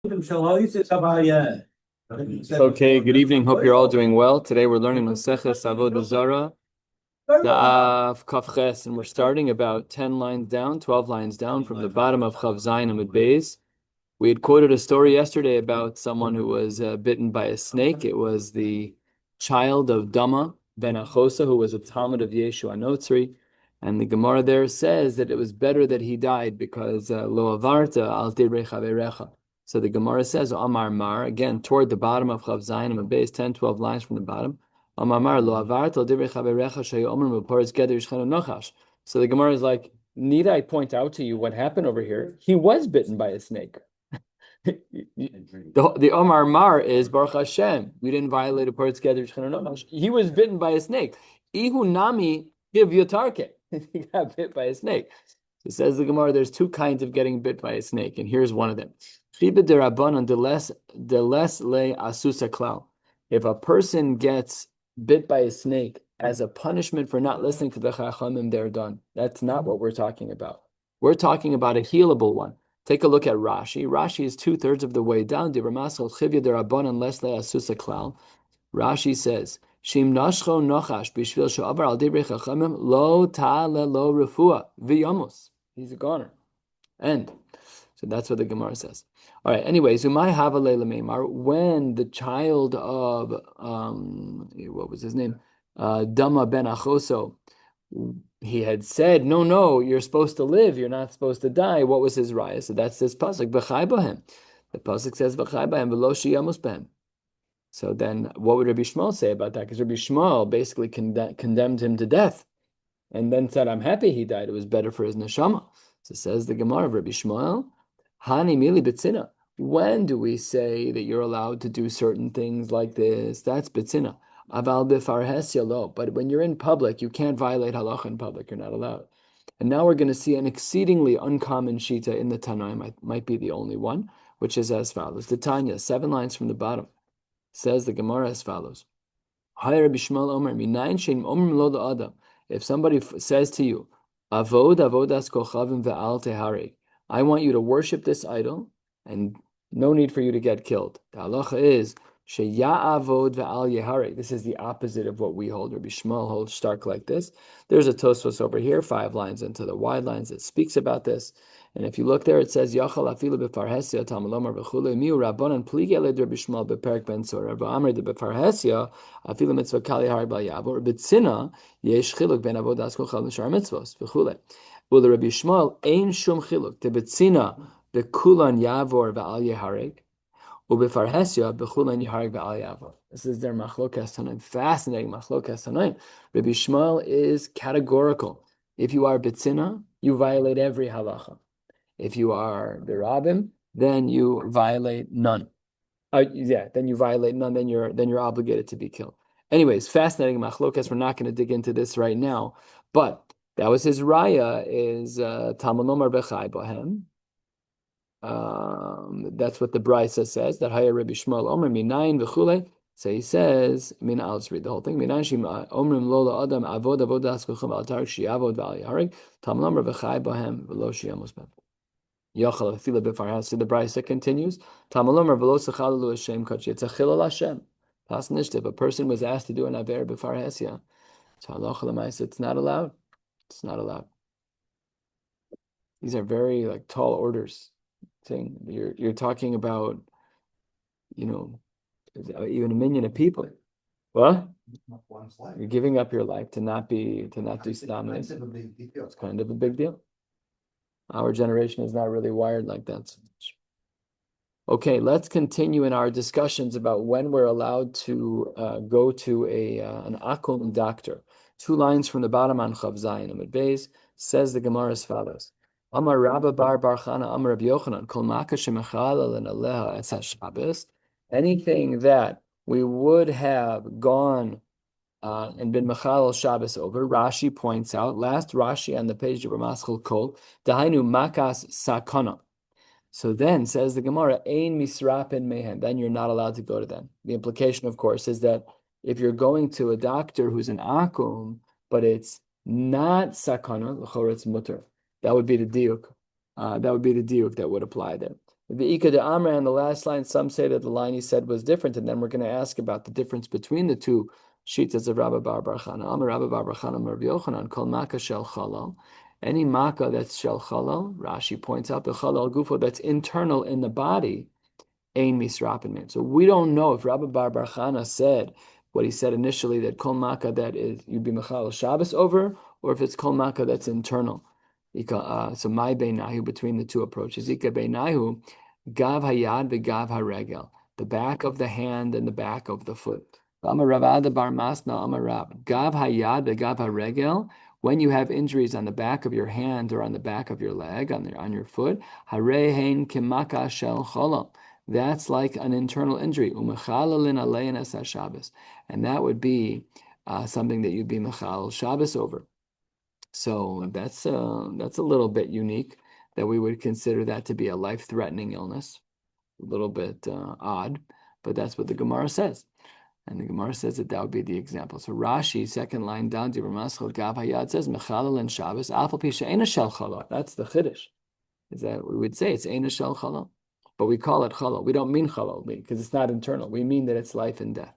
Okay, good evening. Hope you're all doing well. Today we're learning Maseches Avodah Zara, Daf Kaf Ches, and we're starting about 10 lines down, 12 lines down from the bottom of Chav Zayin Amud Beis. We had quoted a story yesterday about someone who was bitten by a snake. It was the child of Dama ben Achosa, who was a Talmud of Yeshua Notzri. And the Gemara there says that it was better that he died because lo avarta al divrei chaverecha. So the Gemara says, Amar Mar, again, toward the bottom of Chav Zayin Amud Beis, 10, 12 lines from the bottom. Amar Mar, lo avarta al divrei chaverecha shayu omer muparetz geder yishchanu nochash. So the Gemara is like, need I point out to you what happened over here? He was bitten by a snake. The Omar Mar is Baruch Hashem. We didn't violate a part together. He was bitten by a snake. Ihu Nami give Yotarke. He got bit by a snake. So says the Gemara, there's two kinds of getting bit by a snake, and here's one of them. If a person gets bit by a snake as a punishment for not listening to the Chachamim, they're done. That's not what we're talking about. We're talking about a healable one. Take a look at Rashi. Rashi is 2/3 of the way down. Rashi says, Shim nashcho nochash bishvil she'avar al divrei chachamim lo ta'ale lo refuah v'yamus. He's a goner. End. So that's what the Gemara says. All right. Anyways, umay hava leila meimar. When the child of what was his name, Dama ben Achoso, he had said, no, you're supposed to live, you're not supposed to die. What was his raya? So that's this pasuk, v'chai b'hem. The pasuk says, v'chai b'hem, v'lo sheyamus b'hem. So then what would Rabbi Shmuel say about that? Because Rabbi Shmuel basically condemned him to death and then said, I'm happy he died. It was better for his neshama. So says the Gemara of Rabbi Shmuel, Hani mili b'tzina. When do we say that you're allowed to do certain things like this? That's b'tzina. Aval b'farhes lo. But when you're in public, you can't violate halacha in public. You're not allowed. And now we're going to see an exceedingly uncommon shita in the Tanaim. Might be the only one, which is as follows. The Tanya, 7 lines from the bottom. Says the Gemara as follows. If somebody says to you, avodas kochavim ve'al tehare, I want you to worship this idol and no need for you to get killed. The halacha is sheya'avod ve'al yehare. This is the opposite of what we hold. Rabbi Shmuel holds stark like this. There's a Tosfos over here, 5 lines into the wide lines that speaks about this. And if you look there, it says Yachal afilu befarhesia tamalomar v'chule miu rabbanan pligi eled Rabbi Shmuel beperek ben Sora v'amri de befarhesia afilu mitzvah kali hari bal yavor b'tzina yesh chiluk ben avodas kochal l'shar mitzvos v'chule. Ule Rabbi Shmuel ein shum chiluk te b'tzina bekulan yavor v'al yehareg ubefarhesia bekulan yehareg v'al yavor. This is their machlokas tanaim. Fascinating machlokas tanaim. Rabbi Shmuel is categorical. If you are b'tzina, you violate every halacha. If you are berabim, then you violate none. Then you violate none. Then you're obligated to be killed. Anyways, fascinating machlokas. We're not going to dig into this right now, but that was his raya. Is Talmud Lomar bechai bohem. That's what the Brisa says. That haya Rabbi Shmuel Omer minayin v'chule. So he says, I'll just read the whole thing. Minayin shim omrim lo la'adam avod avodas kocham al tarik shi'avod v'al yaharig Talmud Lomar bechai bohem v'lo shi'amos b'hem. Yachal afila b'farhas. So the Brisa continues. Tamalomer v'lo sechalalu Hashem kachi. It's a chilul Hashem. If a person was asked to do an aver b'farhesia, so halacha l'maisa, it's not allowed. It's not allowed. These are very tall orders. You're talking about, even a million of people. What? You're giving up your life to not do stam. It's kind of a big deal. Our generation is not really wired like that. Okay, let's continue in our discussions about when we're allowed to go to an akum doctor. 2 lines from the bottom on Chav Zayin Amud Beis says the Gemara as follows: Amar Rabba Bar Chana Amar Rabbi Yochanan Kol Maka Shemechalel and Aleha Etz Shabbos. Anything that we would have gone and been Mechalel Shabbos over. Rashi points out, last Rashi on the page of Ramaschal Kol, Dahainu Makas Sakana. So then, says the Gemara, Ein Misrapin Mehen, then you're not allowed to go to them. The implication, of course, is that if you're going to a doctor who's an akum, but it's not Sakana, l'chora it's mutter. That would be the diuk. That would apply there. The Ika de Amra and the last line, some say that the line he said was different, and then we're going to ask about the difference between the two shitas of Rabbi Bar Bar Chana. Amar Rabbi Bar Bar Chana, Amar Rabbi Yochanan, Kol Maka Shel Chalal. Any Maka that's Shel Chalal, Rashi points out the Chalal Gufo that's internal in the body, Ein Misrapin Man. So we don't know if Rabbi Bar Bar Chana said what he said initially, that Kol Maka that is you'd be Mechal Shabbos over, or if it's Kol Maka that's internal. So my beinahu between the two approaches. Ika beinahu, gav hayad begav haregel, the back of the hand and the back of the foot. Amar Ravada bar Masna Amar Rab, gav hayad begav haregel. When you have injuries on the back of your hand or on the back of your leg, on your foot, harehein kimaka shel cholam. That's like an internal injury. Umechalalin alein es Shabbos, and that would be something that you'd be mechal Shabbos over. So that's a little bit unique that we would consider that to be a life-threatening illness. A little bit odd, but that's what the Gemara says. And the Gemara says that that would be the example. So Rashi, second line down, Dibur Maschal Gav Hayad says Mechalal and Shabbos Afal Pi She'ena Shel Chalal. That's the Chiddush. Is that we would say it's Eina Shel Chalal, but we call it Chalal. We don't mean Chalal because it's not internal. We mean that it's life and death.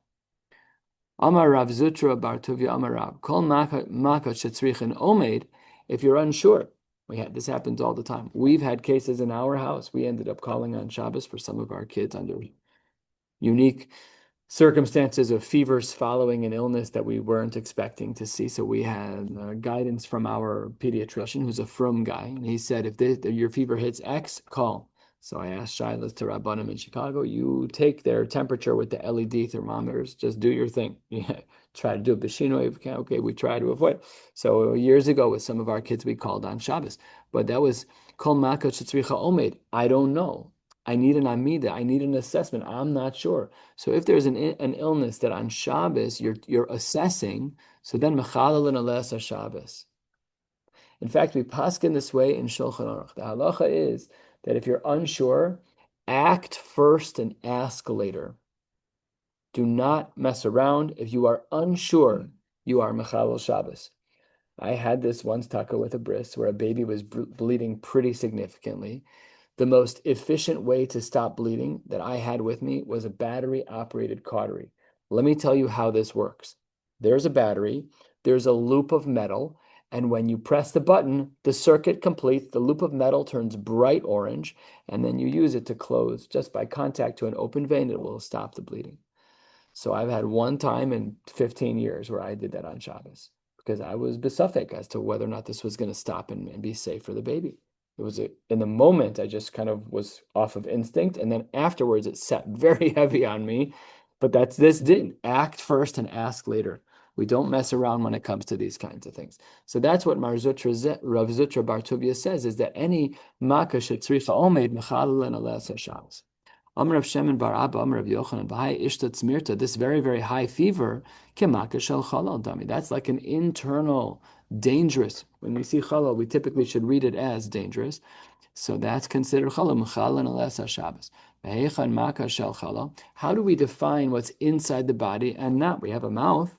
Amar Rav Zutra Bar Tuvia Amar Rav Kol Maka Shetzrichin Omed. If you're unsure, this happens all the time. We've had cases in our house. We ended up calling on Shabbos for some of our kids under unique circumstances of fevers following an illness that we weren't expecting to see. So we had guidance from our pediatrician, who's a frum guy, and he said, if your fever hits X, call. So I asked Shilas to Rabbanim in Chicago, you take their temperature with the LED thermometers, just do your thing. Yeah, try to do a Bashino if you can. Okay, we try to avoid. So years ago with some of our kids, we called on Shabbos. But that was Kol Maka Shetzricha Omed. I don't know. I need an amida. I need an assessment. I'm not sure. So if there's an illness that on Shabbos you're assessing, so then mechalal and alas Shabbos. In fact, we paskin this way in Shulchan Aruch. The halacha is that if you're unsure, act first and ask later. Do not mess around. If you are unsure, you are mechalal Shabbos. I had this once, Taka, with a bris where a baby was bleeding pretty significantly. The most efficient way to stop bleeding that I had with me was a battery-operated cautery. Let me tell you how this works. There's a battery, there's a loop of metal, and when you press the button, the circuit completes, the loop of metal turns bright orange, and then you use it to close. Just by contact to an open vein, it will stop the bleeding. So I've had one time in 15 years where I did that on Shabbos because I was besuffic as to whether or not this was going to stop and be safe for the baby. It was in the moment, I just kind of was off of instinct. And then afterwards, it sat very heavy on me. But this didn't. Act first and ask later. We don't mess around when it comes to these kinds of things. So that's what Rav Zutra Bar Tuvia says, is that any Maka shetzricha omed mechalal and alas Shabbos. Amar Rav Shemin Bar Abba, Amar Rav Yochanan, B'hai Ishtat Tzmirta, this very, very high fever, Kemaka Shel Chalal Dami. That's like an internal, dangerous. When we see Chalal, we typically should read it as dangerous. So that's considered Chalal, Mechal and Alas Shabbos. B'heichan Maka Shel Chalal. How do we define what's inside the body and not? We have a mouth.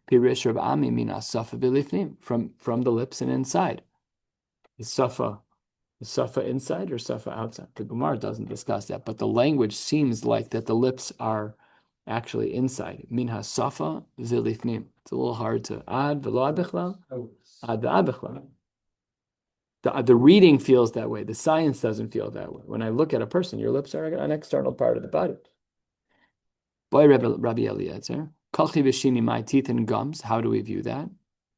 Pirish Rav Ami Mina Safa V'lifnim, from the lips and inside. Is Safa inside or Safa outside? The Gemara doesn't discuss that, but the language seems like that the lips are actually inside. Minha Safa V'lifnim. It's a little hard to ad v'lo ad bichlal. Ad bichlal. The reading feels that way. The science doesn't feel that way. When I look at a person, your lips are an external part of the body. Boy, Rabbi Eliezer. Kalchi v'shini, my teeth and gums. How do we view that?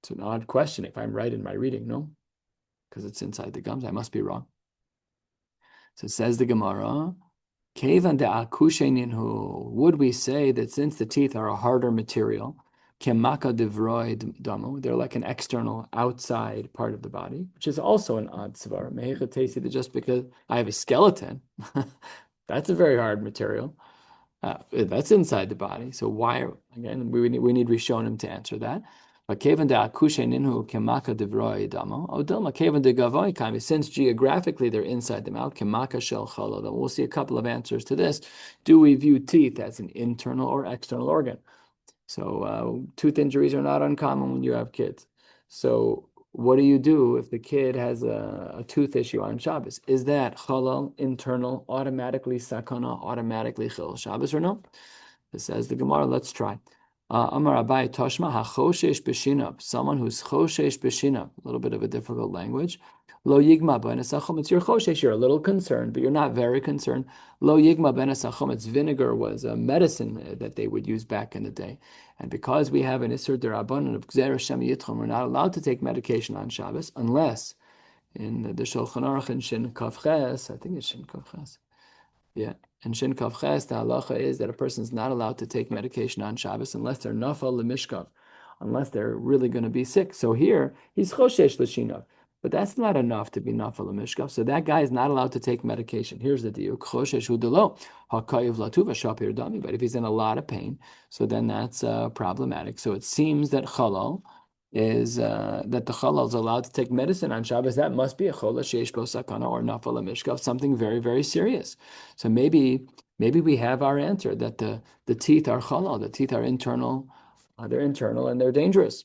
It's an odd question if I'm right in my reading, no? Because it's inside the gums. I must be wrong. So it says the Gemara, Kevan de'akusheninhu. Would we say that since the teeth are a harder material, kemaka devroi damu, they're like an external, outside part of the body, which is also an odd svar. Mehecha tesi, that just because I have a skeleton, that's a very hard material. That's inside the body. So why? Again, we need Rishonim to answer that. But kevan de'akusheninhu kemaka devroi damu. Odilma kevan de'gavoi kami. Since geographically they're inside the mouth, kemaka shel chalal. We'll see a couple of answers to this. Do we view teeth as an internal or external organ? So tooth injuries are not uncommon when you have kids. So what do you do if the kid has a tooth issue on Shabbos? Is that halal, internal, automatically sakana, automatically chil Shabbos or no? It says the Gemara, let's try. Amar Abai Toshma HaChoshesh B'Shinab, someone who's Choshesh B'Shinab, a little bit of a difficult language. Lo Yigma B'Nesachom, it's your Choshesh, you're a little concerned, but you're not very concerned. Lo Yigma B'Nesachom, it's vinegar, was a medicine that they would use back in the day. And because we have an Isser D'Rabbanan of Gzer Shem Yitchum, we're not allowed to take medication on Shabbos unless in the Shulchan Aruch in Shin Kavches, I think it's Shin Kavches. Yeah. And Shin Kavches, the halacha is that a person is not allowed to take medication on Shabbos unless they're nafal lemishkav, unless they're really going to be sick. So here, he's choshesh l'shinav. But that's not enough to be nafal lemishkav. So that guy is not allowed to take medication. Here's the deal. Choshesh hu delo, hakayiv latuva shapir dami. But if he's in a lot of pain, so then that's problematic. So it seems that chalal is that the chalal is allowed to take medicine on Shabbos. That must be a chalal sheish bo sakana or nafal lemishkav, something very, very serious. So maybe we have our answer that the teeth are chalal, the teeth are internal, they're internal and they're dangerous.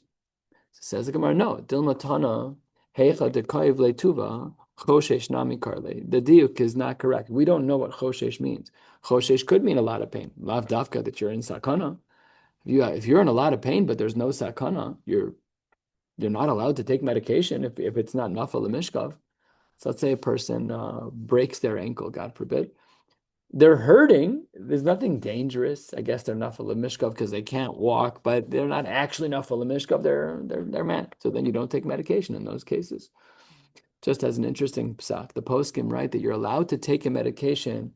So says the Gemara, no, dilmatana heicha dekayiv letuva choshesh nami karle. The diuk is not correct. We don't know what choshesh means. Choshesh could mean a lot of pain. Lav dafka, that you're in sakana. If you're in a lot of pain, but there's no sakana, you're not allowed to take medication if it's not nafal lemishkav. So let's say a person breaks their ankle, God forbid. They're hurting. There's nothing dangerous. I guess they're nafal lemishkav because they can't walk, but they're not actually nafal lemishkav. They're mad. So then you don't take medication in those cases. Just as an interesting psak, the poskim write that you're allowed to take a medication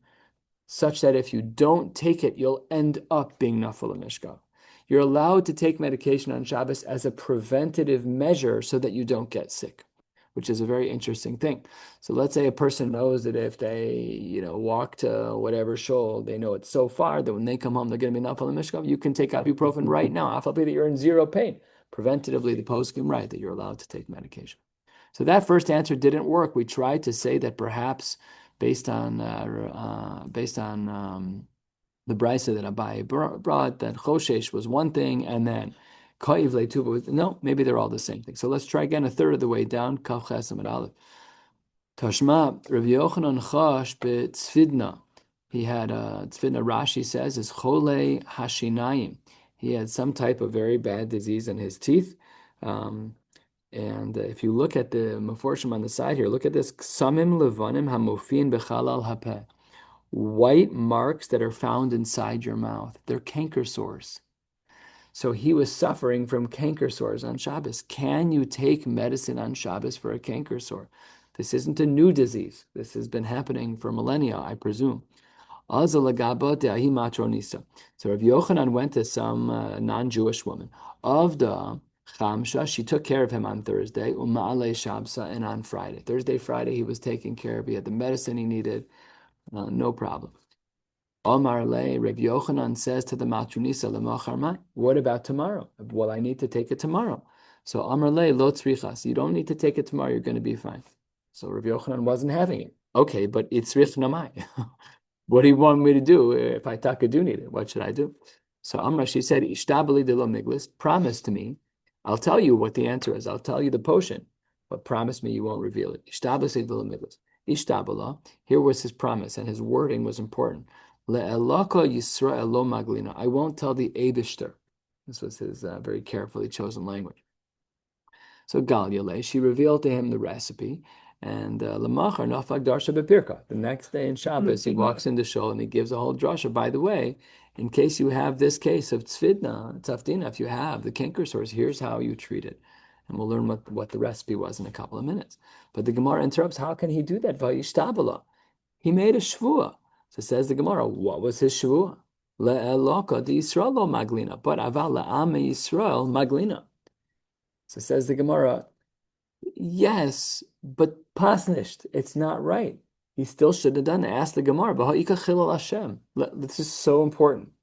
such that if you don't take it, you'll end up being nafal lemishkav. You're allowed to take medication on Shabbos as a preventative measure so that you don't get sick, which is a very interesting thing. So let's say a person knows that if they, walk to whatever shul, they know it's so far that when they come home, they're going to be nafal lemishkav. You can take ibuprofen right now. Afal that you're in zero pain. Preventatively, the poskim write that you're allowed to take medication. So that first answer didn't work. We tried to say that perhaps based on the brisa that Abai brought, that choshesh was one thing, and then ka'iv le'tuva was, no, maybe they're all the same thing. So let's try again a third of the way down, Kaf Ches Amud Aleph. Tashma, Rabbi Yochanan chash be'tzfidna. He had tzfidna, Rashi says, is chole hashinayim. He had some type of very bad disease in his teeth. And if you look at the Meforshim on the side here, look at this, ksamim levanim hamufin bechalal hapeh. White marks that are found inside your mouth. They're canker sores. So he was suffering from canker sores on Shabbos. Can you take medicine on Shabbos for a canker sore? This isn't a new disease. This has been happening for millennia, I presume. So Rav Yochanan went to some non-Jewish woman. Avodah Chamsha, she took care of him on Thursday, Uma'ale Shabsa, and on Friday. Thursday, Friday, he was taken care of. He had the medicine he needed. No problem. Omar le, Rabbi Yochanan says to the Matrunisa, Lemacharma, what about tomorrow? Well, I need to take it tomorrow. So Omar le, lo tzrichas, you don't need to take it tomorrow, you're going to be fine. So Rabbi Yochanan wasn't having it. Okay, but it's tzrich namai. What do you want me to do if I do need it? What should I do? So Amra, she said, Ishtabali de lo miglis, promise to me. I'll tell you what the answer is. I'll tell you the potion, but promise me you won't reveal it. Ishtabali de lo miglis. Ishtabala, here was his promise, and his wording was important. Le'elaka Yisrael lo maglina. I won't tell the Eibishter. This was his very carefully chosen language. So Galyale, she revealed to him the recipe, and Lamachar nafag darsha bepirka. The next day in Shabbos, he walks into shul and he gives a whole drasha. By the way, in case you have this case of tzafdina, if you have the canker sores, here's how you treat it. And we'll learn what the recipe was in a couple of minutes. But the Gemara interrupts, how can he do that? Vayishtabala. He made a shvua. So says the Gemara, what was his shvua? Le'eloka di Yisrael lo maglina, but aval le'am Yisrael maglina. So says the Gemara, yes, but pasnished, it's not right. He still should have done it. Ask the Gemara, B'ha'ika chilal Hashem. This is so important.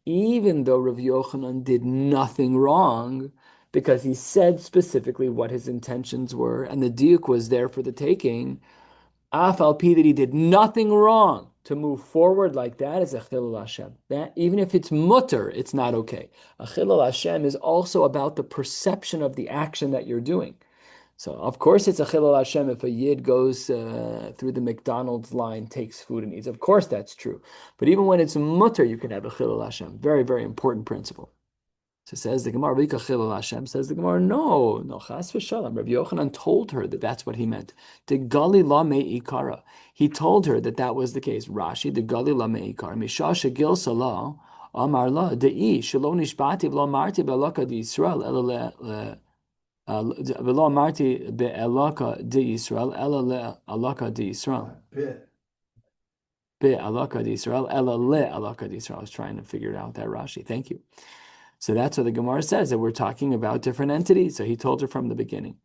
Even though Rav Yochanan did nothing wrong, because he said specifically what his intentions were, and the diuk was there for the taking, Afal Pi, that he did nothing wrong to move forward like that is a chilul Hashem. That even if it's mutter, it's not okay. A chilul Hashem is also about the perception of the action that you're doing. So of course it's a chilul Hashem if a yid goes through the McDonald's line, takes food and eats. Of course that's true. But even when it's mutter, you can have a chilul Hashem. Very, very important principle. So says the Gemara, Vika chilul Hashem. Says the Gemara, no, chas v'shalom. Rabbi Yochanan told her that that's what he meant. The gali la me'ikara. He told her that that was the case. Rashi, the gali la me'ikara. Misha shegil salah. Amar la de'i shelo nishbati v'lo marti be'alaka di Yisrael ela v'lo marti be'alaka di Yisrael ela le'alaka di Yisrael. Be'alaka di Yisrael ela le'alaka di Yisrael. I was trying to figure it out that Rashi. Thank you. So that's what the Gemara says, that we're talking about different entities. So he told her from the beginning.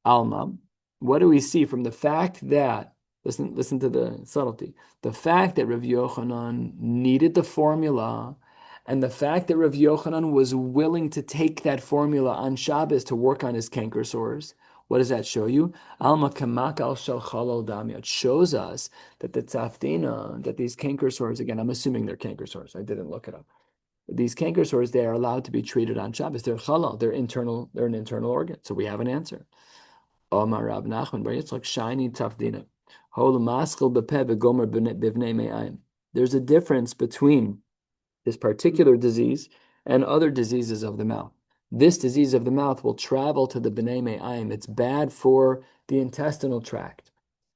Alma, what do we see from the fact that, listen to the subtlety, the fact that Rav Yochanan needed the formula, and the fact that Rav Yochanan was willing to take that formula on Shabbos to work on his canker sores. What does that show you? Alma kamak al shel chalal damya. It shows us that the tzafdina, that these canker sores, again, I'm assuming they're canker sores. I didn't look it up. These canker sores, they are allowed to be treated on Shabbos. They're halal. They're an internal organ. So we have an answer. Omar Rav Nachman Bar Yitzchak shiny tafdina. There's a difference between this particular disease and other diseases of the mouth. This disease of the mouth will travel to the b'nei me'ayim. It's bad for the intestinal tract.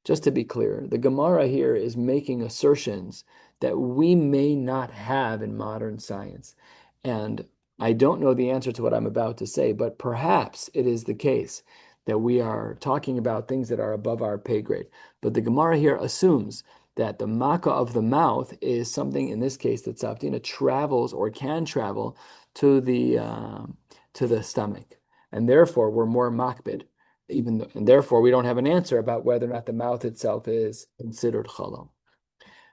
Just to be clear, the Gemara here is making assertions that we may not have in modern science. And I don't know the answer to what I'm about to say, but perhaps it is the case that we are talking about things that are above our pay grade. But the Gemara here assumes that the makkah of the mouth is something, in this case, that tzafdina travels or can travel to the stomach. And therefore, we're more makbid. And therefore, we don't have an answer about whether or not the mouth itself is considered chalal.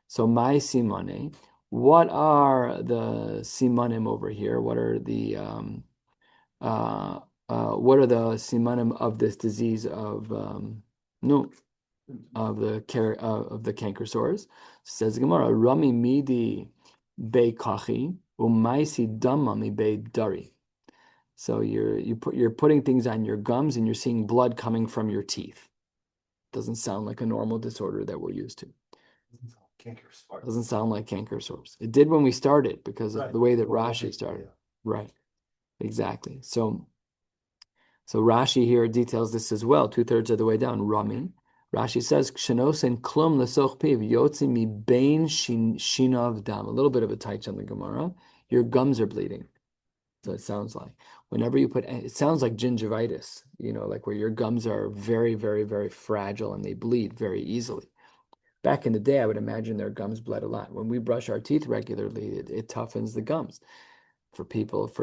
So, my simane, what are the simanim over here? What are the simanim of this disease of the canker sores? Says the Gemara, Rami midi beikachi umaisi damami be dari. So you're putting things on your gums and you're seeing blood coming from your teeth. Doesn't sound like a normal disorder that we're used to. Doesn't sound like canker sores. It did when we started because of the way that Rashi started. Yeah. Right. Exactly. So Rashi here details this as well, 2/3 of the way down. Rami. Rashi says, Kshenosen klum lesoch piv yotzi mi bein shinav dam. A little bit of a touch on the Gemara. Your gums are bleeding. So it sounds like whenever you it sounds like gingivitis, like where your gums are very, very, very fragile and they bleed very easily. Back in the day, I would imagine their gums bled a lot. When we brush our teeth regularly, it toughens the gums.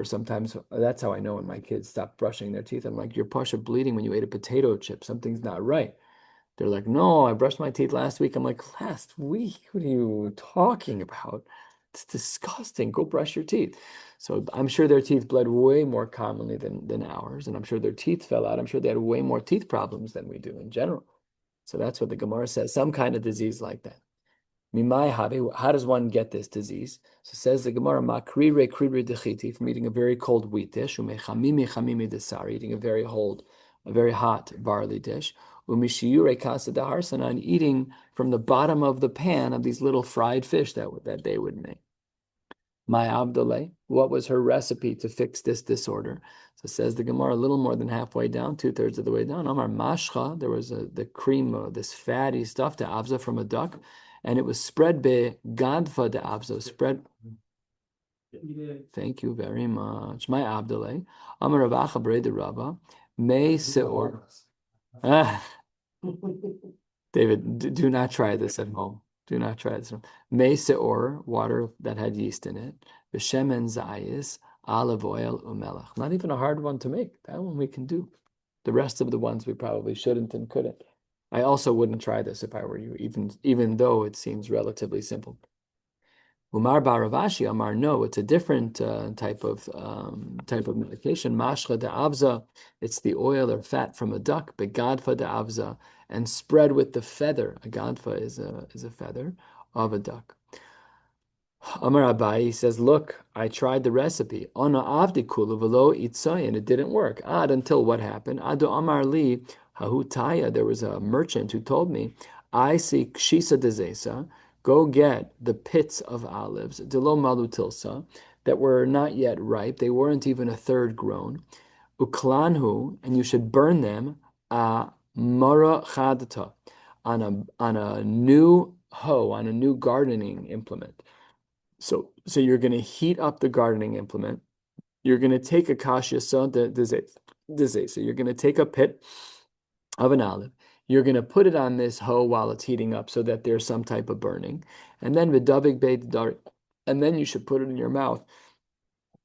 Sometimes, that's how I know when my kids stop brushing their teeth. I'm like, you're pasha bleeding when you ate a potato chip. Something's not right. They're like, no, I brushed my teeth last week. I'm like, last week? What are you talking about? It's disgusting. Go brush your teeth. So I'm sure their teeth bled way more commonly than ours. And I'm sure their teeth fell out. I'm sure they had way more teeth problems than we do in general. So that's what the Gemara says, some kind of disease like that. Mimai habe, how does one get this disease? So says the Gemara, makrire krire dechiti, from eating a very cold wheat dish, umechamimi chamimi desari, eating a very hot barley dish, umishiure kasa daharsana, and eating from the bottom of the pan of these little fried fish that they would make. My Abdullah, what was her recipe to fix this disorder? So says the Gemara, a little more than halfway down, 2/3 of the way down. Amar mashcha, there was the cream, this fatty stuff, the avza from a duck, and it was spread be gadfa de avza, spread. Thank you very much. My Abdullah, Amar Ravacha bre de Rabba, may seor. David, do not try this at home. Do not try this. Mei seor, water that had yeast in it. B'shemen zayis, olive oil, umelach. Not even a hard one to make. That one we can do. The rest of the ones we probably shouldn't and couldn't. I also wouldn't try this if I were you, even though it seems relatively simple. Umar Baravashi, Amar, no, it's a different type of medication. Mashcha de avza, it's the oil or fat from a duck. Begadfa de avza, and spread with the feather. A gadfa is a feather of a duck. Amar Abai says, look, I tried the recipe. Ona avdi kulu velo itzay, and it didn't work. Ad until what happened? Adu Amar li hahutaya. There was a merchant who told me, I see kshisa dezesa. Go get the pits of olives, delo malutilsa, that were not yet ripe. They weren't even a third grown. Uklanhu, and you should burn them. Mara chadata, on a new hoe, on a new gardening implement. So you're going to heat up the gardening implement. You're going to take a kasha so you're going to take a pit of an olive. You're going to put it on this hoe while it's heating up so that there's some type of burning. And then v'davik beit dar, and then you should put it in your mouth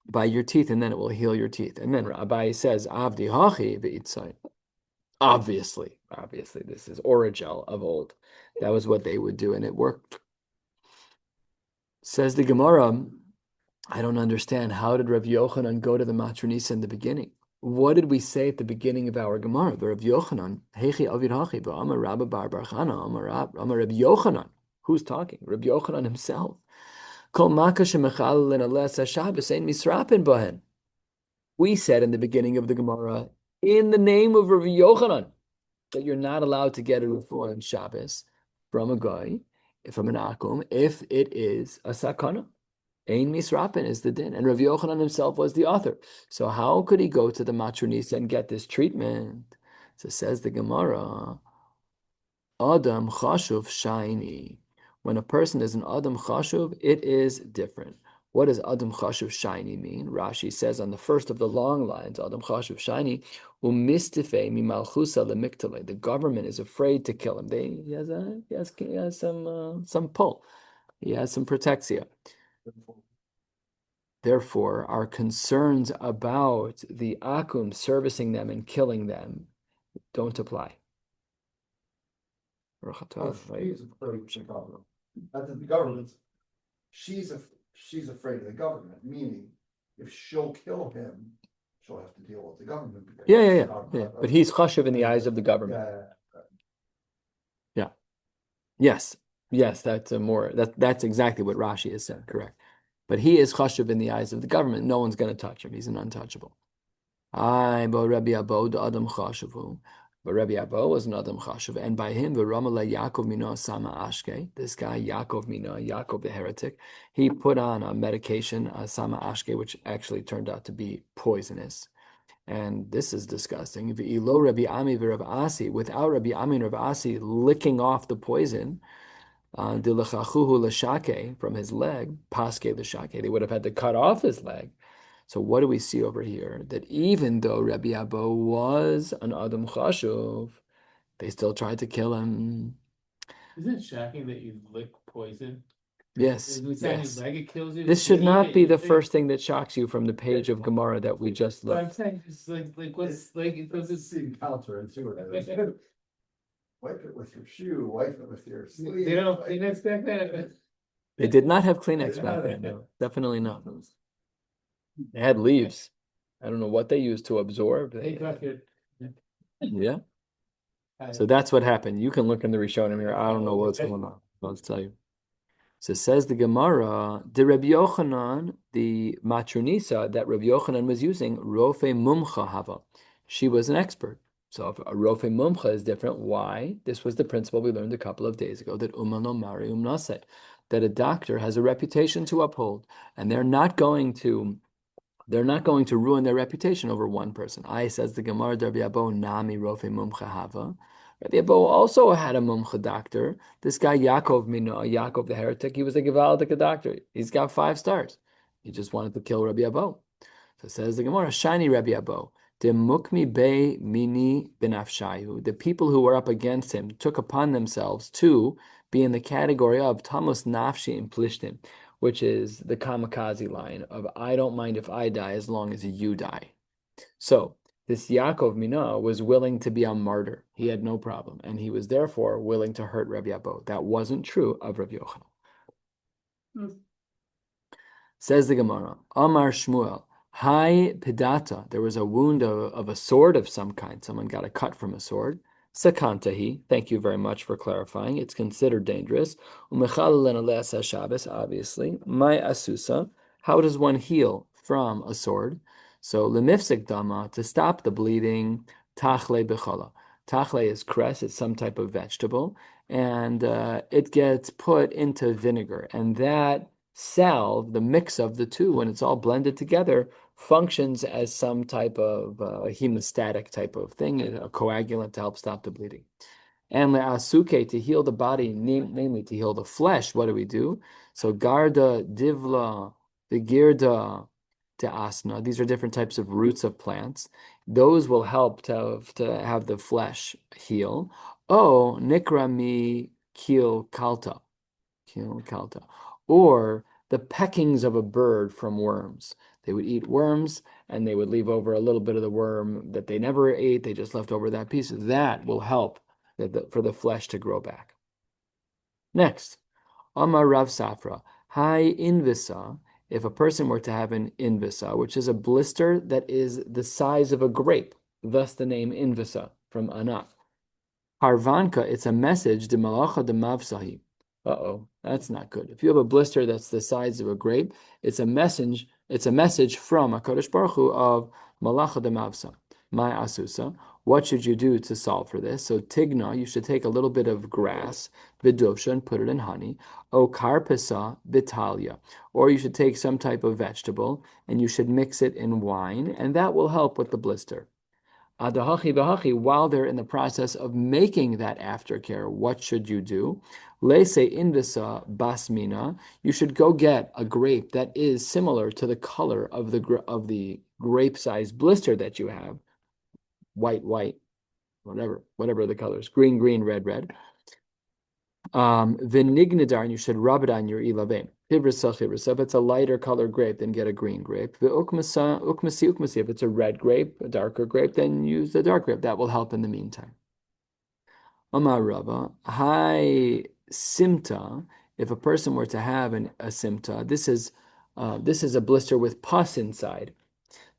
by your teeth, and then it will heal your teeth. And then Rabbi says, Avdi hachi v'itzai. Obviously, this is origel of old. That was what they would do, and it worked. Says the Gemara, I don't understand. How did Rav Yochanan go to the Matronisa in the beginning? What did we say at the beginning of our Gemara? The Rav Yochanan, Hechi Avid Hachi, Amar Rabba Bar Bar Chana, Amar Rav Yochanan. Who's talking? Rav Yochanan himself. Kol Maka Shemechalin Ales Shabbos Ein Misrapin Bahen. We said in the beginning of the Gemara, in the name of Rav Yochanan, that you're not allowed to get a refuah on Shabbos from a guy, from an akum, if it is a sakana. Ein misrapin is the din, and Rav Yochanan himself was the author. So how could he go to the matronisa and get this treatment? So says the Gemara, Adam chashuv shiny. When a person is an Adam chashuv, it is different. What does Adam chashuv shiny mean? Rashi says on the first of the long lines, Adam chashuv shiny, umistife mimalchusa lemiktale. The government is afraid to kill him. He has some pull. He has some protexia. Therefore, our concerns about the akum servicing them and killing them don't apply. She's afraid of Chicago. Not that the government. She's afraid of the government, meaning if she'll kill him, she'll have to deal with the government. Yeah. But he's chashuv in the eyes of the government. Yeah. Yes. That's exactly what Rashi has said. Correct. But he is chashuv in the eyes of the government. No one's going to touch him. He's an untouchable. But Rabbi Abo, the Adam chashuvu. But Rabbi Abo was an Adam chashuv, and by him, the Ramala Yaakov Mina Sama Ashke, this guy Yaakov the heretic, he put on a medication, a Sama Ashke, which actually turned out to be poisonous. And this is disgusting. V'ilo Rabbi Ami v'Rav Asi, without Rabbi Ami and Rav Asi licking off the poison, Dilachachuhu l'shake, from his leg, paske l'shake, they would have had to cut off his leg. So what do we see over here? That even though Rabbi Abo was an Adam Chashuv, they still tried to kill him. Isn't it shocking that you lick poison? Yes. His leg, it kills you. This should not be the first thing that shocks you from the page of Gemara that we just looked. I'm saying, it's like what's like it doesn't seem counterintuitive. Wipe it with your shoe, wipe it with your sleeve. They don't have Kleenex back then. They did not have Kleenex back then. No, definitely not. They had leaves. I don't know what they used to absorb. Yeah. So that's what happened. You can look in the Rishonim here. I don't know what's going on. I'll tell you. So says the Gemara, the Rabbi Yochanan, the matronisa that Rabbi Yochanan was using, Rofe Mumcha Hava. She was an expert. So if a Rofe Mumcha is different, why? This was the principle we learned a couple of days ago, that Umano Mari Umnase, that a doctor has a reputation to uphold, and they're not going to ruin their reputation over one person. I says the Gemara, Rabbi Abo Nami Rofe Mumcha Hava. Rabbi Abo also had a mumcha doctor. This guy Yaakov the heretic, he was a Gevaldik doctor. He's got 5 stars. He just wanted to kill Rabbi Abo. So it says the Gemara, Shiny Rabbi Abo, De Mukmi Be Mini Benafshayu. The people who were up against him took upon themselves to be in the category of Tamus Nafshi and Plishtim, which is the kamikaze line of I don't mind if I die as long as you die. So this Yaakov Mina was willing to be a martyr. He had no problem. And he was therefore willing to hurt Rabbi Abo. That wasn't true of Rabbi Yochanan. Says the Gemara, Amar Shmuel, Hai Pedata. There was a wound of a sword of some kind. Someone got a cut from a sword. Sakantahi, thank you very much for clarifying. It's considered dangerous. Umechalel Shabbos, obviously. My asusa, how does one heal from a sword? So lemifsik dama, to stop the bleeding, tachle bechala. Tachle is cress, it's some type of vegetable, and it gets put into vinegar. And that salve, the mix of the two, when it's all blended together, functions as some type of hemostatic type of thing, a coagulant to help stop the bleeding. And le'asuke, to heal the body, namely to heal the flesh, what do we do? So garda, divla, the girda, asna. These are different types of roots of plants. Those will help to have the flesh heal. Oh, nikra mi kil kalta. Kil kalta. Or the peckings of a bird from worms. They would eat worms and they would leave over a little bit of the worm that they never ate. They just left over that piece. That will help for the flesh to grow back. Next, Amar Rav Safra, Hai Invisa, if a person were to have an Invisa, which is a blister that is the size of a grape, thus the name Invisa from Anak. Harvanka, it's a message, de malacha de mavsahi. Uh-oh, that's not good. If you have a blister that's the size of a grape, it's a message from HaKadosh Baruch Hu of malacha de mavsa. My asusa, what should you do to solve for this? So tigna, you should take a little bit of grass, vidosha, and put it in honey. O karpasa, bitalia. Or you should take some type of vegetable, and you should mix it in wine, and that will help with the blister. Adahachi bahachi, while they're in the process of making that aftercare, what should you do? Lese invisa basmina, you should go get a grape that is similar to the color of the grape-sized blister that you have. White, whatever the colors, green, red. Vinignidar, and you should rub it on your ilave. If it's a lighter colored grape, then get a green grape. Ukmasi. If it's a red grape, a darker grape, then use the dark grape. That will help in the meantime. Amar Rava, hi simta. If a person were to have a simta, this is a blister with pus inside.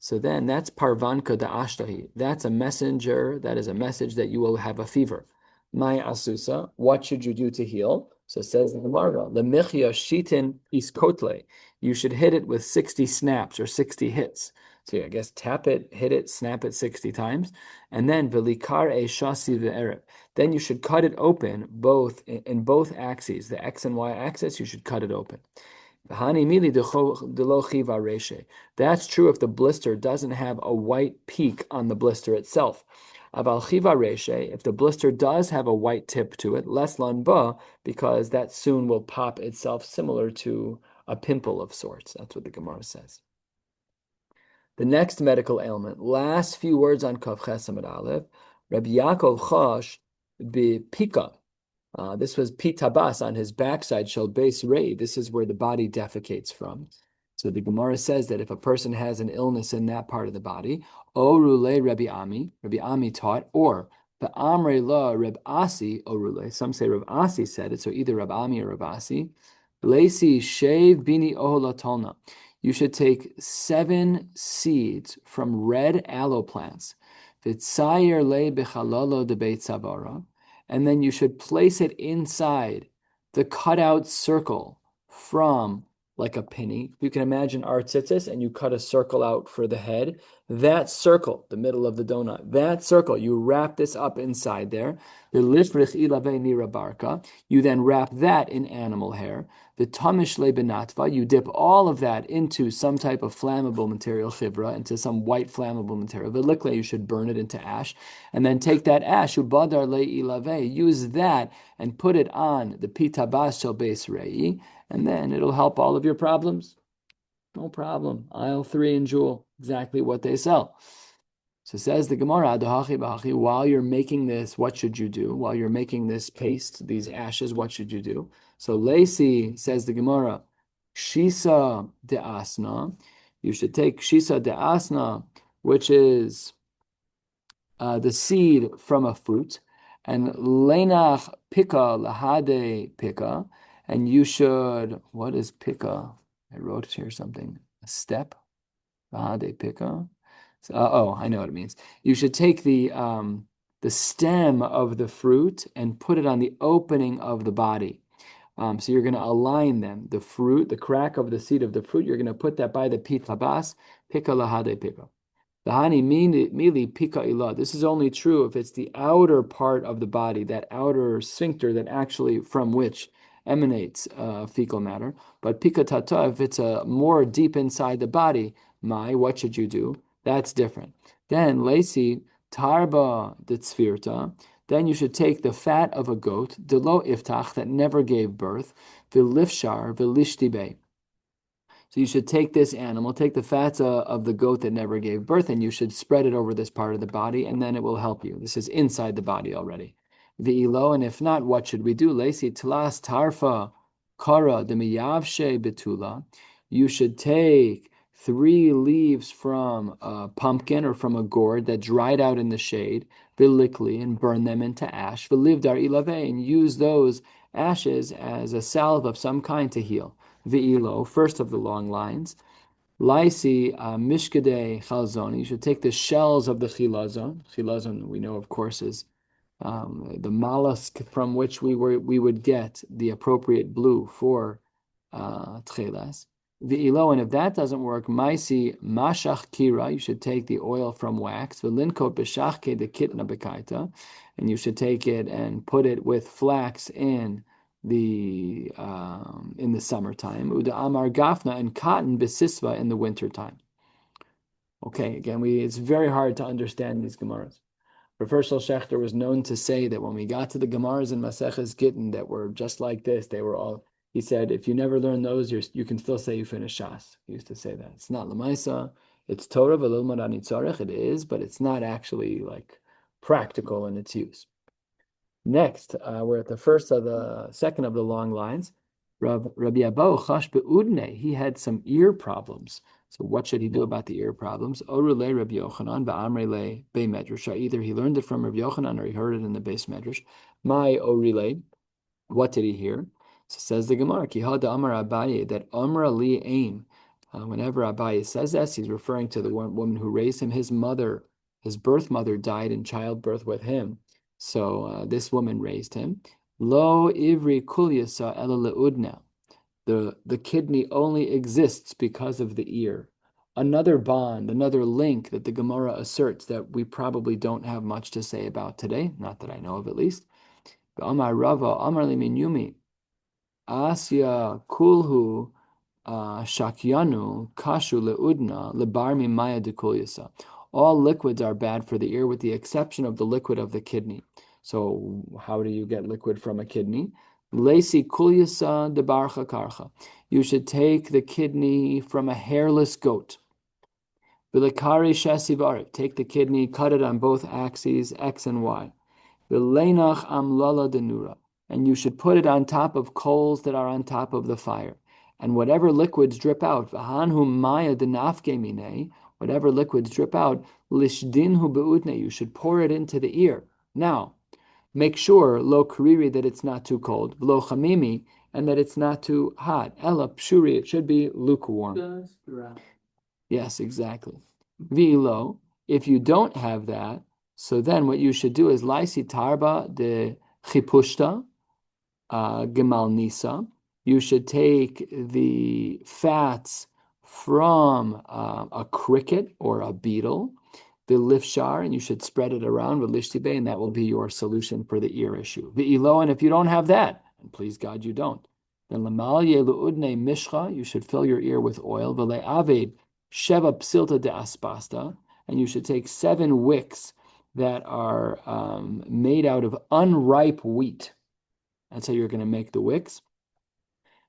So then that's parvanka da ashtahi. That's a messenger. That is a message that you will have a fever. My asusa, what should you do to heal? So it says in the Gemara, lemichya shitin iskotle. You should hit it with 60 snaps or 60 hits. So I guess tap it, hit it, snap it 60 times. And then velikar e shasi ve'ereb. Then you should cut it open in both axes, the X and Y axis, you should cut it open. That's true if the blister doesn't have a white peak on the blister itself. If the blister does have a white tip to it, less lanba, because that soon will pop itself similar to a pimple of sorts. That's what the Gemara says. The next medical ailment, last few words on Kaf Chesamid Aleph, Rabbi Yaakov Chosh b'pika. This was pitabas on his backside, shel beis rei. This is where the body defecates from. So the Gemara says that if a person has an illness in that part of the body, orule Rabbi Ami taught, or Ba'amre la Reb Asi orule. Some say Reb Asi said it, so either Reb Ami or Reb Asi. Lesi shev bini ohola tolna. You should take 7 seeds from red aloe plants. V'tzayer le bechalolo de beit savara. And then you should place it inside the cutout circle from like a penny. You can imagine artzitzis, and you cut a circle out for the head. That circle, the middle of the donut, that circle, you wrap this up inside there. You then wrap that in animal hair. The tamish lebenatva, you dip all of that into some type of flammable material, chivra, into some white flammable material. The likle, you should burn it into ash, and then take that ash, ubadar leilave, use that and put it on the pitabas shel beis rei, and then it'll help all of your problems. No problem. Aisle 3 in Jewel, exactly what they sell. So says the Gemara, while you're making this, what should you do? While you're making this paste, these ashes, what should you do? So Lacey, says the Gemara, shisa de asna. You should take shisa de asna, which is the seed from a fruit, and lenach pika lahade pika, and you should, what is pika? I wrote here something, a step, lahade pika. I know what it means. You should take the the stem of the fruit and put it on the opening of the body. So you're going to align them. The fruit, the crack of the seed of the fruit, you're going to put that by the pit habas, pika lahade pika. The hani mili pika ilah. This is only true if it's the outer part of the body, that outer sphincter that actually from which emanates fecal matter. But pika tata, if it's more deep inside the body, what should you do? That's different. Then lesi tarba ditzvirta. Then you should take the fat of a goat, delo iftach, that never gave birth, vilifshar vilishtibei. So you should take this animal, take the fats of the goat that never gave birth, and you should spread it over this part of the body, and then it will help you. This is inside the body already. V'ilo, and if not, what should we do? Lesi tlas tarfa kara demiyavshe betula. You should take 3 leaves from a pumpkin or from a gourd that dried out in the shade, vilikli, and burn them into ash, v'livdar ilave, and use those ashes as a salve of some kind to heal. Ve'ilo, first of the long lines. Laisi mishkadei chalzon. You should take the shells of the chilazon. Chilazon, we know, of course, is the mollusk from which we would get the appropriate blue for tchelas. Ve'ilo, and if that doesn't work, maisi mashach kira. You should take the oil from wax. Ve'linkot b'shachke de kitna bekaita, and you should take it and put it with flax in the summertime, uda amar gafna, and cotton besisva in the wintertime. Okay, again, it's very hard to understand these Gemaras. Rav Shel Shechter was known to say that when we got to the Gemaras in Maseches Gittin that were just like this, they were all, he said, if you never learn those, you can still say you finished Shas. He used to say that. It's not Lamaisa, it's Torah, v'lilmad ani tzarech, it is, but it's not actually like practical in its use. Next, we're at the second of the long lines. Rabbi Abo chash be'udne, he had some ear problems. So what should he do about the ear problems? Orule Rabbi Yochanan va'amrele Bei Medrash. Either he learned it from Rabbi Yochanan or he heard it in the Beis Medrash. My Orule, what did he hear? So says the Gemara, Ki hada amar Abaye, that Amra li aim. Whenever Abaye says this, he's referring to the woman who raised him. His mother, his birth mother, died in childbirth with him. So this woman raised him. Lo ivri kulyasa ela leudna. The kidney only exists because of the ear. Another bond, another link that the Gemara asserts that we probably don't have much to say about today, not that I know of at least. Amar Rava, Amar li minyumi, Asya kulhu shakyanu kashu leudna lebarmi maya dekulyasa. All liquids are bad for the ear with the exception of the liquid of the kidney. So how do you get liquid from a kidney? Lesi kulyasa debarcha karcha. You should take the kidney from a hairless goat. Vilakari shesivarik. Take the kidney, cut it on both axes, X and Y. Vilenach amlala denura. And you should put it on top of coals that are on top of the fire. And whatever liquids drip out, v'hanhu maya denafke mine, whatever liquids drip out, lishdinhu beutne, you should pour it into the ear. Now, make sure, lo kariri, that it's not too cold, lo chamimi, and that it's not too hot. Ela pshuri, it should be lukewarm. Yes, exactly. V'ilo, if you don't have that, so then what you should do is laisi tarba de chipushta, gemal nisa. You should take the fats from a cricket or a beetle, the lifshar, and you should spread it around with lishtibe, and that will be your solution for the ear issue. V'ilo, and if you don't have that, and please God you don't, then lamalye lu'udne mishcha, you should fill your ear with oil, v'le'aved sheva psilta de aspasta, and you should take 7 wicks that are made out of unripe wheat. That's how you're going to make the wicks.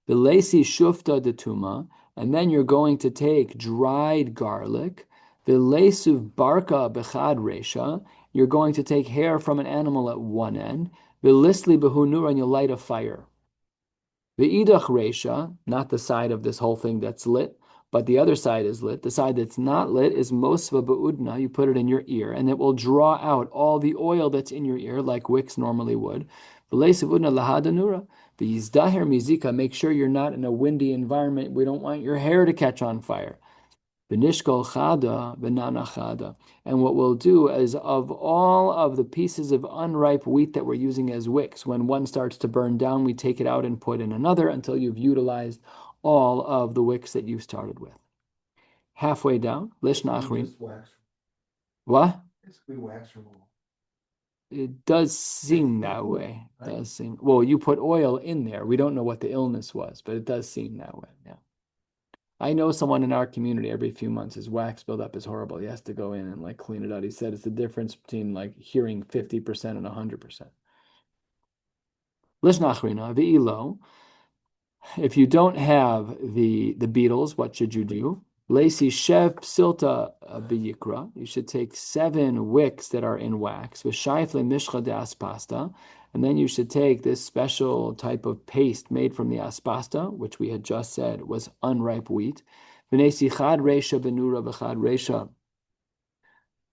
The lesi shufta de tuma, and then you're going to take dried garlic. The lesuv barka bechad resha, you're going to take hair from an animal at one end. The lisli behunur, and you'll light a fire. The idach resha, not the side of this whole thing that's lit, but the other side is lit. The side that's not lit is mosva beudna. You put it in your ear, and it will draw out all the oil that's in your ear, like wicks normally would. V'leisavudna lahadanura. V'yizdahir mizika. Make sure you're not in a windy environment. We don't want your hair to catch on fire. V'nishkol chada v'nana chada. And what we'll do is, of all of the pieces of unripe wheat that we're using as wicks, when one starts to burn down, we take it out and put in another until you've utilized all of the wicks that you started with. Halfway down, lishna achrin. Just wax, What? basically wax removal. It does seem that way. It does seem. Well, you put oil in there. We don't know what the illness was, but it does seem that way. Yeah. I know someone in our community every few months, his wax buildup is horrible. He has to go in and like clean it out. He said it's the difference between like hearing 50% and 100%. Lishnachrina, ve'ilo. If you don't have the beetles, what should you do? Lacy shev psilta biyikra. You should take 7 wicks that are in wax. V'shayfle mishcha de aspasta. And then you should take this special type of paste made from the aspasta, which we had just said was unripe wheat. V'nesi chad reisha benura v'chad reisha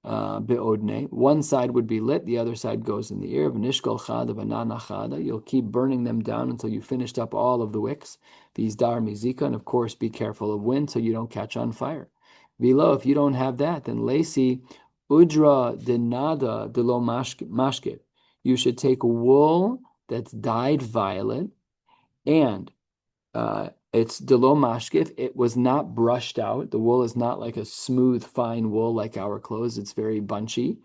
be'odne. One side would be lit, the other side goes in the ear. V'nishkol chada v'nana chada. You'll keep burning them down until you finished up all of the wicks. V'izdar mizika, and of course be careful of wind so you don't catch on fire. V'lo, if you don't have that, then lesi udra denada de lo mashkit. You should take wool that's dyed violet, and it's delo mashkif. It was not brushed out. The wool is not like a smooth, fine wool like our clothes. It's very bunchy.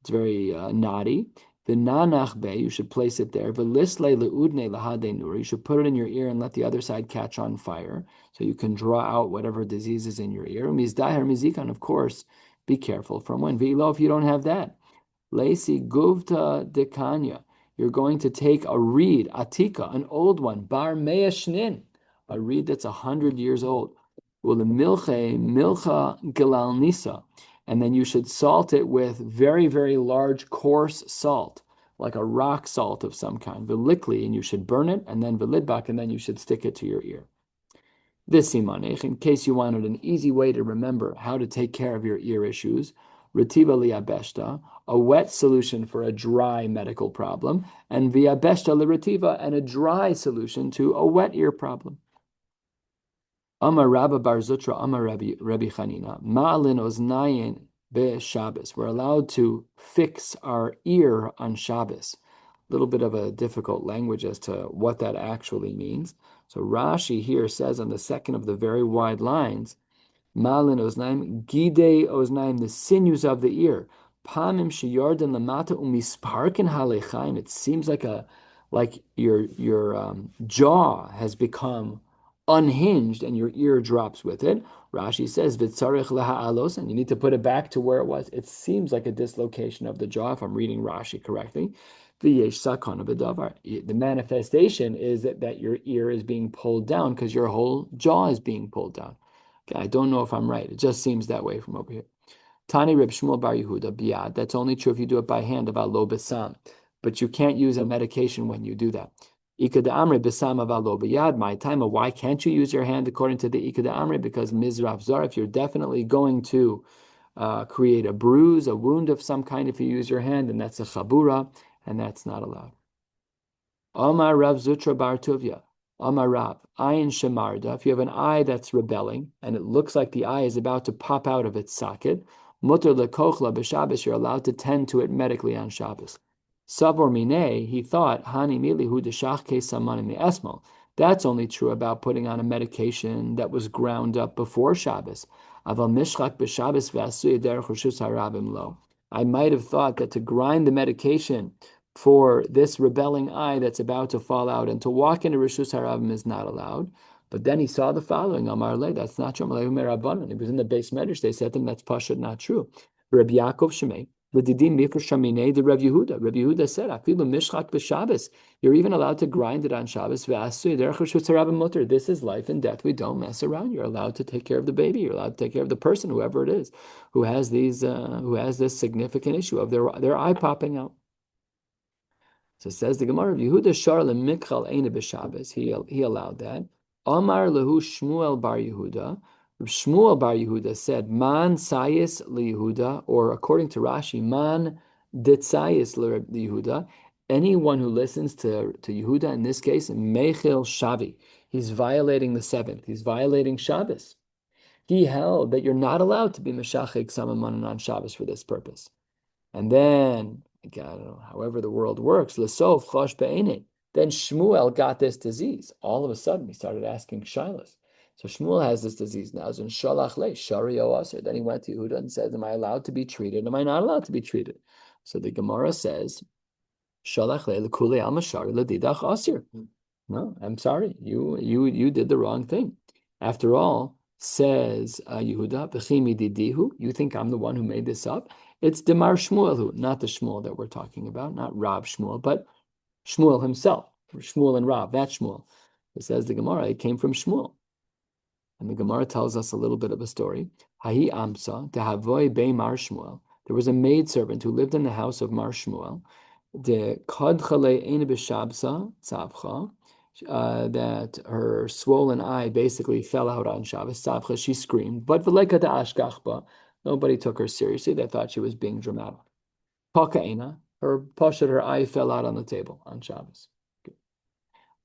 It's very knotty. The nanach be, you should place it there. V'lisle leudne lahade nur. You should put it in your ear and let the other side catch on fire, so you can draw out whatever disease is in your ear. Mizdahar mizikan, of course, be careful from when. V'ilo, if you don't have that. Lacey guvta dekanya. You're going to take a reed, atika, an old one, bar mea shnin, a reed that's 100 years old. Milcha gilal nisa. And then you should salt it with very, very large, coarse salt, like a rock salt of some kind. Velikli, and you should burn it, and then velidbak, and then you should stick it to your ear. This simanech, in case you wanted an easy way to remember how to take care of your ear issues, retiva liabeshta, a wet solution for a dry medical problem, and viabeshta liretiva, and a dry solution to a wet ear problem. Amar Rabba Bar Zutra, Amar Rabbi Chanina, Ma'alin oznayin be Shabbos. We're allowed to fix our ear on Shabbos. A little bit of a difficult language as to what that actually means. So Rashi here says on the second of the very wide lines, Malin oznaim, gide oznaim, the sinews of the ear. Pamim sheyarden lamata umisparkin halechaim. It seems like your jaw has become unhinged and your ear drops with it. Rashi says v'tzarich laha'alos, and you need to put it back to where it was. It seems like a dislocation of the jaw, if I'm reading Rashi correctly. V'yesh sakana b'davar. The manifestation is that your ear is being pulled down because your whole jaw is being pulled down. Okay, I don't know if I'm right. It just seems that way from over here. Tani Reb Shmuel Bar Yehuda biyad. That's only true if you do it by hand, about lo besam. But you can't use a medication when you do that. Ikada amre besam aval lo biyad. My time. Why can't you use your hand according to the ikada amre? Because mizraf zar. If you're definitely going to create a bruise, a wound of some kind, if you use your hand, then that's a chabura, and that's not allowed. Omar Rav Zutra Bar Tuvia. Amar Rav, ayin shemarda, if you have an eye that's rebelling, and it looks like the eye is about to pop out of its socket, mutter lekochla b'Shabbos, you're allowed to tend to it medically on Shabbos. Savor minei, he thought, hani milihu deshach kesaman in esmal. That's only true about putting on a medication that was ground up before Shabbos. Aval mishchak b'Shabbos v'asuy derech reshus harabim lo. I might have thought that to grind the medication for this rebelling eye that's about to fall out and to walk into Rishus Harabim is not allowed. But then he saw the following, Amar Le, that's not true. He was in the base medrash. They said to him, that's Pashat, not true. Rabbi Yaakov Shemei, L'didim Mikra Shaminei, the Rabbi Yehuda. Rabbi Yehuda said, Afilu Mishchak b'Shabbos. You're even allowed to grind it on Shabbos. V'asui derech Rishus Harabim mutter. This is life and death. We don't mess around. You're allowed to take care of the baby. You're allowed to take care of the person, whoever it is, who has this significant issue of their eye popping out. So says the Gemara, Yehuda shar lemichal eina b'Shabbos. He allowed that. Amar lehu Shmuel bar Yehuda. Shmuel bar Yehuda said, Man sayis liYehuda, or according to Rashi, Man ditzayis liYehuda. Anyone who listens to Yehuda, in this case, mechil shavi. He's violating the seventh. He's violating Shabbos. He held that you're not allowed to be meshachik samaman on Shabbos for this purpose. And then, I don't know, however the world works, l'sof chosh be'enei. Then Shmuel got this disease. All of a sudden, he started asking shilas. So Shmuel has this disease now. So shalach le shari aser. Then he went to Yehuda and said, "Am I allowed to be treated? Am I not allowed to be treated?" So the Gemara says, "Shalach le l'kule al mashari l'didach asir." No, I'm sorry. You did the wrong thing. After all, says Yehuda, "V'chimi didihu." You think I'm the one who made this up? It's Demar Shmuel, not the Shmuel that we're talking about, not Rav Shmuel, but Shmuel himself. Shmuel and Rav, that Shmuel. It says the Gemara, it came from Shmuel. And the Gemara tells us a little bit of a story. Hahi Amsa, Tehavoy Bei Mar Shmuel. There was a maidservant who lived in the house of Mar Shmuel. The Kadchale Ein B'Shabsa Tzavcha. That her swollen eye basically fell out on Shabbos. Tzavcha, she screamed, but v'lekata ashkachba. Nobody took her seriously. They thought she was being dramatic. Paka'ena, her eye fell out on the table on Shabbos.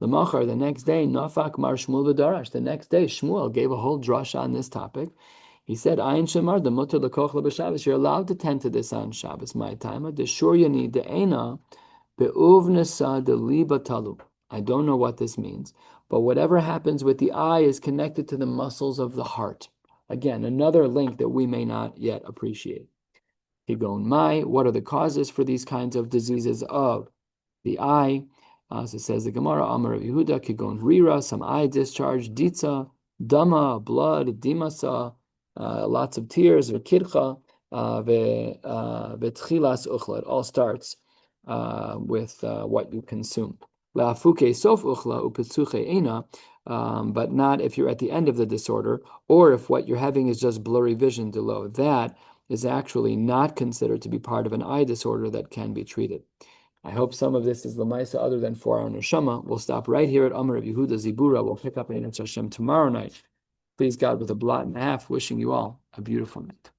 L'machar, the next day, Nafak Mar Shmuel v'darash. The next day, Shmuel gave a whole drush on this topic. He said, "Ayin shemar the mutter lekochla b'Shabbos." You're allowed to tend to this on Shabbos. My time, the shuryani de'ena be'uvnesa de liba talu. I don't know what this means, but whatever happens with the eye is connected to the muscles of the heart. Again, another link that we may not yet appreciate. Kigon what are the causes for these kinds of diseases of the eye? So it says the Gemara, Amar of Yehuda, Kigon rira, some eye discharge, ditza, dama, blood, dimasa, lots of tears, v'kircha, v'tchilas uchla. It all starts with what you consume. La'afuke sof uchla upetzuche ena, but not if you're at the end of the disorder, or if what you're having is just blurry vision below. That is actually not considered to be part of an eye disorder that can be treated. I hope some of this is Lamaisa other than 4-hour Neshama. We'll stop right here at Amar of Yehuda Zibura. We'll pick up in Hashem tomorrow night. Please God, with a blot and a half, wishing you all a beautiful night.